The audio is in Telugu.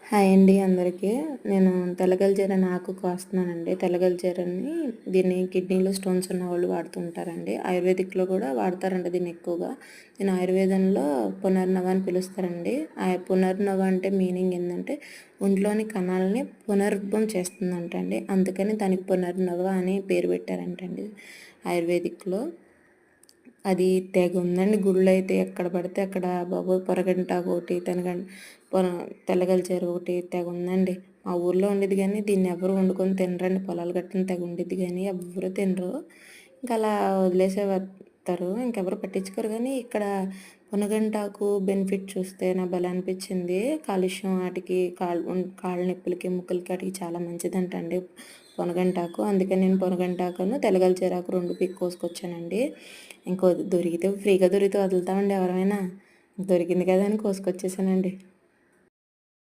హాయ్ అండి అందరికీ. నేను తెల్లగల్జేరని ఆకు కోస్తున్నానండి. తెల్లగల్జేరని దీన్ని కిడ్నీలో స్టోన్స్ ఉన్నవాళ్ళు వాడుతూ ఉంటారండి. ఆయుర్వేదిక్‌లో కూడా వాడతారండి దీన్ని ఎక్కువగా. దీన్ని ఆయుర్వేదంలో పునర్నవ అని పిలుస్తారండి. ఆ పునర్నవ అంటే మీనింగ్ ఏందంటే ఒంట్లోని కణాలని పునరుద్ధం చేస్తుందంటండి. అందుకని దానికి పునర్నవ అని పేరు పెట్టారంటండి ఆయుర్వేదిక్‌లో. అది తెగ ఉందండి. గుళ్ళు అయితే ఎక్కడ పడితే అక్కడ బాబోయ్ పొరగంటాకు ఒకటి, తెల్లగల్జేరు ఒకటి తెగ ఉందండి. మా ఊర్లో ఉండేది కానీ దీన్ని ఎవరు వండుకొని తినరండి. పొలాలు గట్టున తెగ ఉండేది కానీ ఎవ్వరు తినరు. ఇంకా అలా వదిలేసేస్తారు, ఇంకెవరు పట్టించుకోరు. కానీ ఇక్కడ పొనగంటాకు బెనిఫిట్ చూస్తే నాకు భలే అనిపించింది. కాలుష్యం వాటికి కాళ్ళ నొప్పులకి ముక్కులకి వాటికి చాలా మంచిదంటండి పొనగంటాకు. అందుకని నేను పొనగంటాకును తెల్లగల్జేరాకు 2 కోసుకొచ్చానండి. ఇంకో ఫ్రీగా దొరికితే వదులుతామండి ఎవరైనా. దొరికింది కదా అని కోసుకొచ్చేసానండి.